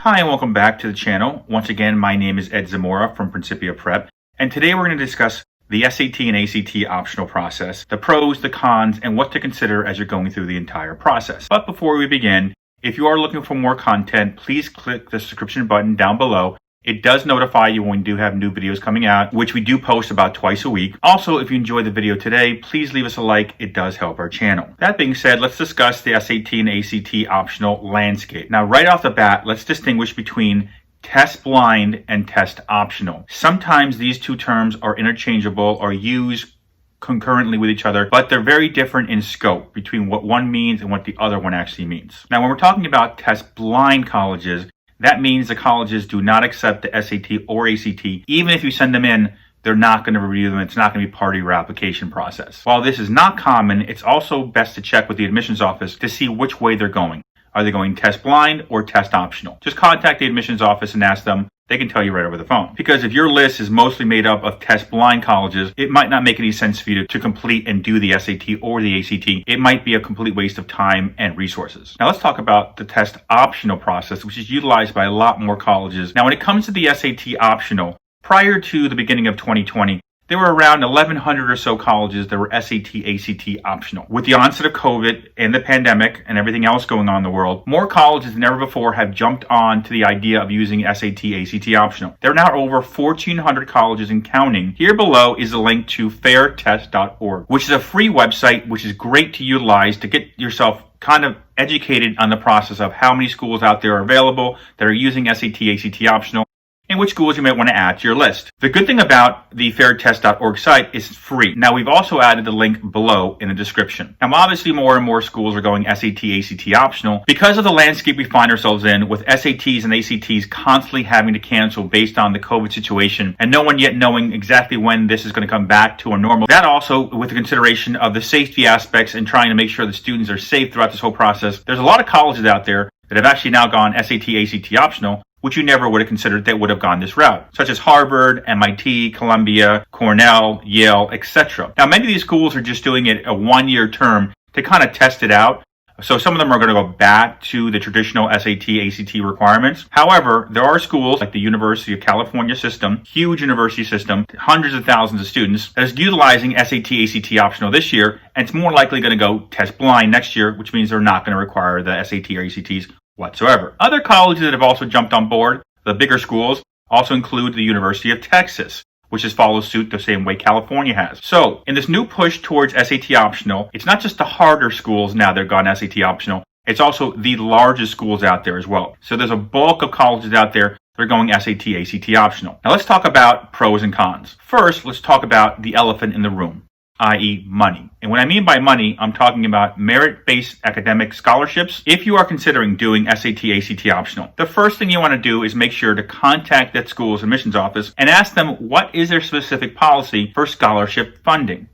Hi and welcome back to the channel. Once again, my name is Ed Zamora from Principia Prep, and today we're going to discuss the SAT and ACT optional process, the pros, the cons, and what to consider as you're going through the entire process. But before we begin, if you are looking for more content, please click the subscription button down below. It does notify you when we do have new videos coming out, which we do post about twice a week. Also, if you enjoyed the video today, please leave us a like. It does help our channel. That being said, let's discuss the SAT and ACT optional landscape. Now, right off the bat, let's distinguish between test blind and test optional. Sometimes these two terms are interchangeable or used concurrently with each other, but they're very different in scope between what one means and what the other one actually means. Now, when we're talking about test blind colleges, that means the colleges do not accept the SAT or ACT. Even if you send them in, they're not going to review them. It's not going to be part of your application process. While this is not common, it's also best to check with the admissions office to see which way they're going. Are they going test blind or test optional? Just contact the admissions office and ask them. They can tell you right over the phone. Because if your list is mostly made up of test blind colleges, it might not make any sense for you to complete and do the SAT or the ACT. It might be a complete waste of time and resources. Now let's talk about the test optional process, which is utilized by a lot more colleges. Now when it comes to the SAT optional, prior to the beginning of 2020, there were around 1,100 or so colleges that were SAT, ACT optional. With the onset of COVID and the pandemic and everything else going on in the world, more colleges than ever before have jumped on to the idea of using SAT, ACT optional. There are now over 1,400 colleges and counting. Here below is a link to fairtest.org, which is a free website which is great to utilize to get yourself kind of educated on the process of how many schools out there are available that are using SAT, ACT optional, and which schools you might want to add to your list. The good thing about the fairtest.org site is it's free. Now, we've also added the link below in the description. Now, obviously, more and more schools are going SAT, ACT optional because of the landscape we find ourselves in with SATs and ACTs constantly having to cancel based on the COVID situation and no one yet knowing exactly when this is going to come back to a normal. That also with the consideration of the safety aspects and trying to make sure the students are safe throughout this whole process. There's a lot of colleges out there that have actually now gone SAT, ACT optional, which you never would have considered that would have gone this route, such as Harvard, MIT, Columbia, Cornell, Yale, etc. Now, many of these schools are just doing it a one-year term to kind of test it out. So some of them are going to go back to the traditional SAT, ACT requirements. However, there are schools like the University of California system, huge university system, hundreds of thousands of students, that is utilizing SAT, ACT optional this year, and it's more likely going to go test blind next year, which means they're not going to require the SAT or ACTs whatsoever. Other colleges that have also jumped on board, the bigger schools, also include the University of Texas, which has followed suit the same way California has. So in this new push towards SAT optional, it's not just the harder schools now that have gone SAT optional, it's also the largest schools out there as well. So there's a bulk of colleges out there that are going SAT, ACT optional. Now let's talk about pros and cons. First, let's talk about the elephant in the room, i.e. money. And what I mean by money, I'm talking about merit-based academic scholarships. If you are considering doing SAT, ACT optional, the first thing you want to do is make sure to contact that school's admissions office and ask them what is their specific policy for scholarship funding.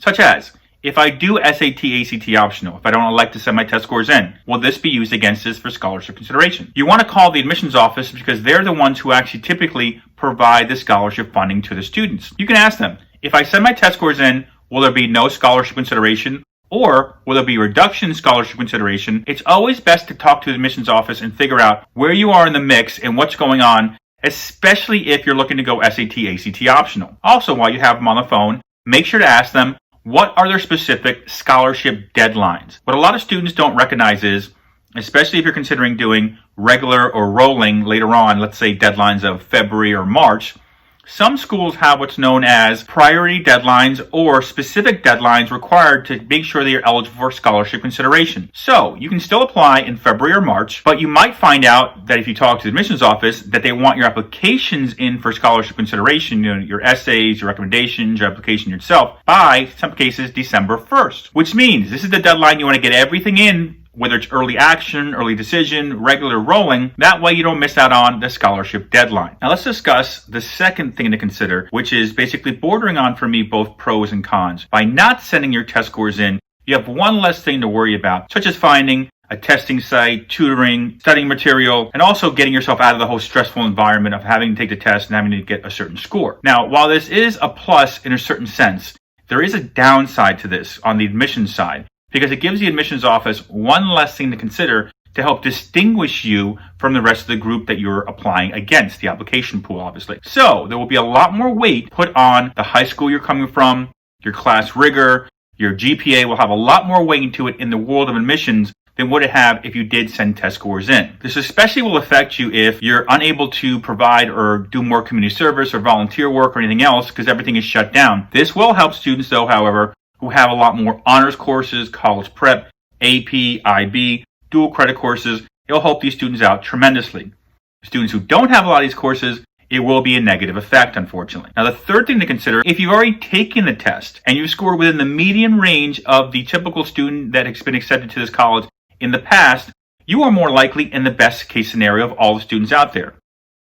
Such as, if I do SAT, ACT optional, if I don't elect to send my test scores in, will this be used against us for scholarship consideration? You want to call the admissions office because they're the ones who actually typically provide the scholarship funding to the students. You can ask them, if I send my test scores in, will there be no scholarship consideration, or will there be reduction in scholarship consideration? It's always best to talk to the admissions office and figure out where you are in the mix and what's going on, especially if you're looking to go SAT, ACT optional. Also, while you have them on the phone, make sure to ask them, what are their specific scholarship deadlines? What a lot of students don't recognize is, especially if you're considering doing regular or rolling later on, let's say deadlines of February or March, some schools have what's known as priority deadlines or specific deadlines required to make sure that you're eligible for scholarship consideration. So you can still apply in February or March, but you might find out that if you talk to the admissions office that they want your applications in for scholarship consideration, your essays, your recommendations, your application yourself, by, in some cases, December 1st, which means this is the deadline you want to get everything in, whether it's early action, early decision, regular rolling. That way you don't miss out on the scholarship deadline. Now let's discuss the second thing to consider, which is basically bordering on, for me, both pros and cons. By not sending your test scores in, you have one less thing to worry about, such as finding a testing site, tutoring, studying material, and also getting yourself out of the whole stressful environment of having to take the test and having to get a certain score. Now, while this is a plus in a certain sense, there is a downside to this on the admissions side, because it gives the admissions office one less thing to consider to help distinguish you from the rest of the group that you're applying against, the application pool, obviously. So there will be a lot more weight put on the high school you're coming from, your class rigor, your GPA will have a lot more weight into it in the world of admissions than would it have if you did send test scores in. This especially will affect you if you're unable to provide or do more community service or volunteer work or anything else because everything is shut down. This will help students, though, however, who have a lot more honors courses, college prep, AP, IB, dual credit courses. It'll help these students out tremendously. Students who don't have a lot of these courses, it will be a negative effect, unfortunately. Now, the third thing to consider, if you've already taken the test and you've scored within the median range of the typical student that has been accepted to this college in the past, you are more likely in the best case scenario of all the students out there.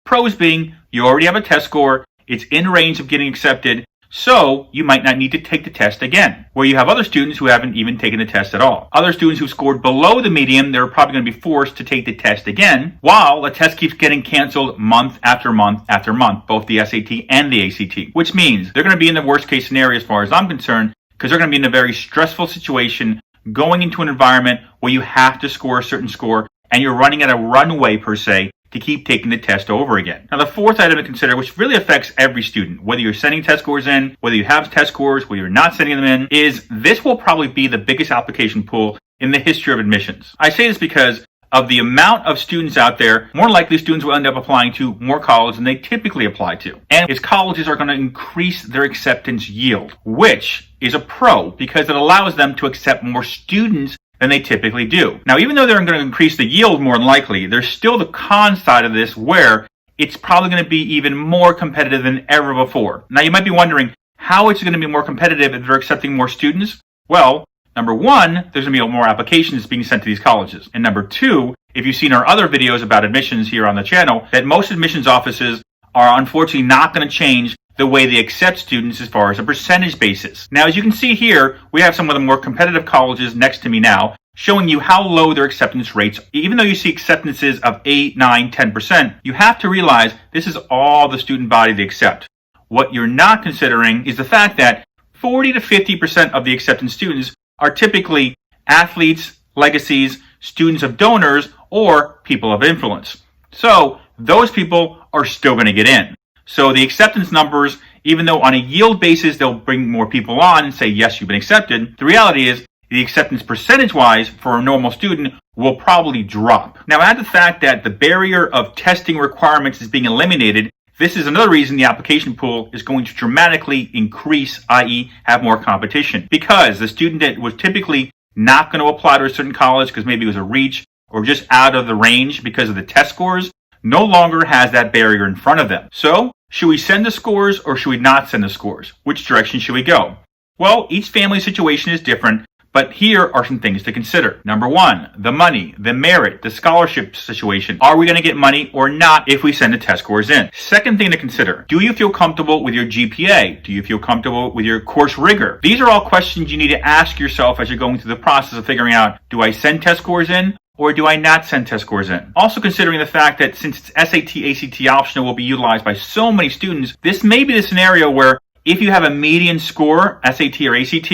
Pros being, you already have a test score, it's in range of getting accepted, so you might not need to take the test again, where you have other students who haven't even taken the test at all. Other students who scored below the median, they're probably going to be forced to take the test again, while the test keeps getting canceled month after month after month, both the SAT and the ACT, which means they're going to be in the worst case scenario as far as I'm concerned, because they're going to be in a very stressful situation going into an environment where you have to score a certain score and you're running at a runway per se to keep taking the test over again. Now, the fourth item to consider, which really affects every student, whether you're sending test scores in, whether you have test scores, whether you're not sending them in, is this will probably be the biggest application pool in the history of admissions. I say this because of the amount of students out there, more likely students will end up applying to more colleges than they typically apply to. And its colleges are going to increase their acceptance yield, which is a pro because it allows them to accept more students than they typically do. Now, even though they're going to increase the yield more than likely, there's still the con side of this where it's probably going to be even more competitive than ever before. Now, you might be wondering, how it's going to be more competitive if they're accepting more students? Well, number one, there's going to be more applications being sent to these colleges. And number two, if you've seen our other videos about admissions here on the channel, that most admissions offices are unfortunately not going to change the way they accept students as far as a percentage basis. Now, as you can see here, we have some of the more competitive colleges next to me now, showing you how low their acceptance rates. Even though you see acceptances of 8, 9, 10%, you have to realize this is all the student body they accept. What you're not considering is the fact that 40 to 50% of the acceptance students are typically athletes, legacies, students of donors, or people of influence. So those people are still going to get in. So the acceptance numbers, even though on a yield basis they'll bring more people on and say, yes, you've been accepted, the reality is the acceptance percentage-wise for a normal student will probably drop. Now, add the fact that the barrier of testing requirements is being eliminated. This is another reason the application pool is going to dramatically increase, i.e. have more competition. Because the student that was typically not going to apply to a certain college because maybe it was a reach or just out of the range because of the test scores, no longer has that barrier in front of them. So, should we send the scores or should we not send the scores? Which direction should we go? Well, each family situation is different, but here are some things to consider. Number one, the money, the merit, the scholarship situation. Are we going to get money or not if we send the test scores in? Second thing to consider, do you feel comfortable with your GPA? Do you feel comfortable with your course rigor? These are all questions you need to ask yourself as you're going through the process of figuring out, do I send test scores in? Or do I not send test scores in? Also considering the fact that since it's SAT, ACT optional will be utilized by so many students, this may be the scenario where if you have a median score, SAT or ACT,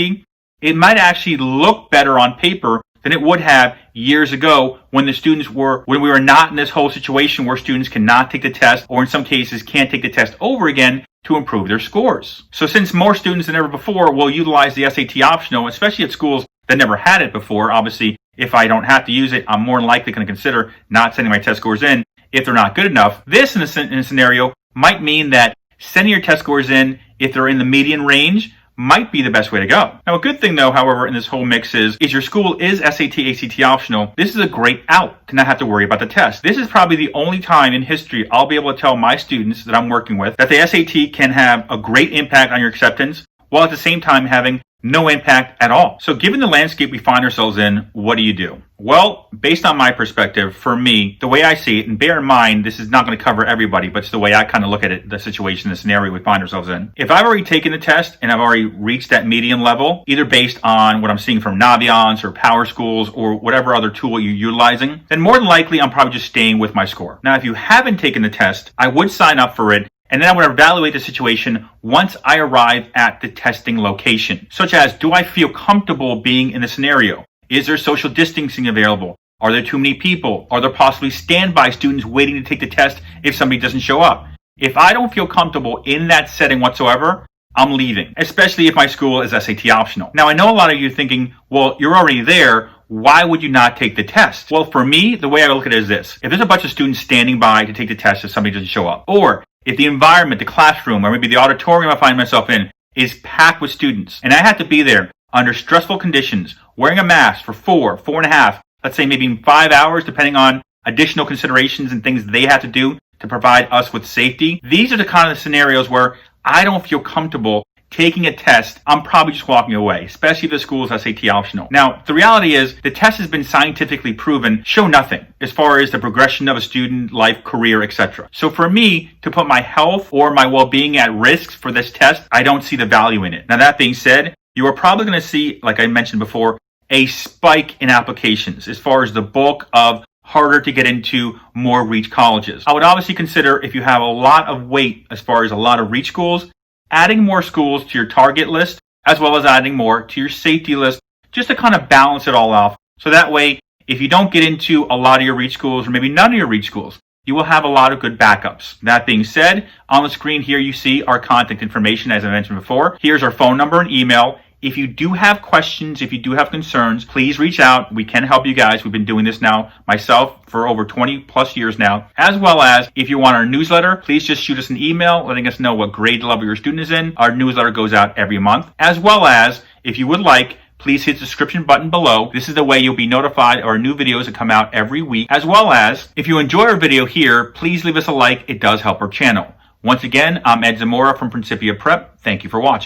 it might actually look better on paper than it would have years ago when we were not in this whole situation where students cannot take the test or in some cases can't take the test over again to improve their scores. So since more students than ever before will utilize the SAT optional, especially at schools that never had it before, obviously, if I don't have to use it, I'm more than likely going to consider not sending my test scores in if they're not good enough. This, in a scenario, might mean that sending your test scores in, if they're in the median range, might be the best way to go. Now, a good thing, though, however, in this whole mix is your school is SAT, ACT optional. This is a great out to not have to worry about the test. This is probably the only time in history I'll be able to tell my students that I'm working with that the SAT can have a great impact on your acceptance while at the same time having no impact at all. So given the landscape we find ourselves in, what do you do? Well, based on my perspective, for me, the way I see it, and bear in mind, this is not going to cover everybody, but it's the way I kind of look at it, the situation, the scenario we find ourselves in. If I've already taken the test and I've already reached that median level, either based on what I'm seeing from Naviance or Power Schools or whatever other tool you're utilizing, then more than likely I'm probably just staying with my score. Now, if you haven't taken the test, I would sign up for it. And then I would evaluate the situation once I arrive at the testing location, such as, do I feel comfortable being in the scenario? Is there social distancing available? Are there too many people? Are there possibly standby students waiting to take the test if somebody doesn't show up? If I don't feel comfortable in that setting whatsoever, I'm leaving, especially if my school is SAT optional. Now, I know a lot of you are thinking, well, you're already there. Why would you not take the test? Well, for me, the way I look at it is this. If there's a bunch of students standing by to take the test if somebody doesn't show up, or if the environment, the classroom, or maybe the auditorium I find myself in is packed with students, and I have to be there under stressful conditions, wearing a mask for 4.5, let's say maybe 5 hours, depending on additional considerations and things they have to do to provide us with safety. These are the kind of scenarios where I don't feel comfortable taking a test. I'm probably just walking away, especially if the school is SAT optional. Now, the reality is the test has been scientifically proven show nothing as far as the progression of a student, life, career, etc. So for me to put my health or my well-being at risk for this test, I don't see the value in it. Now, that being said, you are probably going to see, like I mentioned before, a spike in applications as far as the bulk of harder to get into, more reach colleges. I would obviously consider, if you have a lot of weight as far as a lot of reach schools, adding more schools to your target list, as well as adding more to your safety list, just to kind of balance it all off. So that way, if you don't get into a lot of your reach schools, or maybe none of your reach schools, you will have a lot of good backups. That being said, on the screen here you see our contact information, as I mentioned before. Here's our phone number and email. If you do have questions, if you do have concerns, please reach out. We can help you guys. We've been doing this now myself for over 20 plus years now. As well as if you want our newsletter, please just shoot us an email letting us know what grade level your student is in. Our newsletter goes out every month. As well as if you would like, please hit the subscription button below. This is the way you'll be notified of our new videos that come out every week. As well as if you enjoy our video here, please leave us a like. It does help our channel. Once again, I'm Ed Zamora from Principia Prep. Thank you for watching.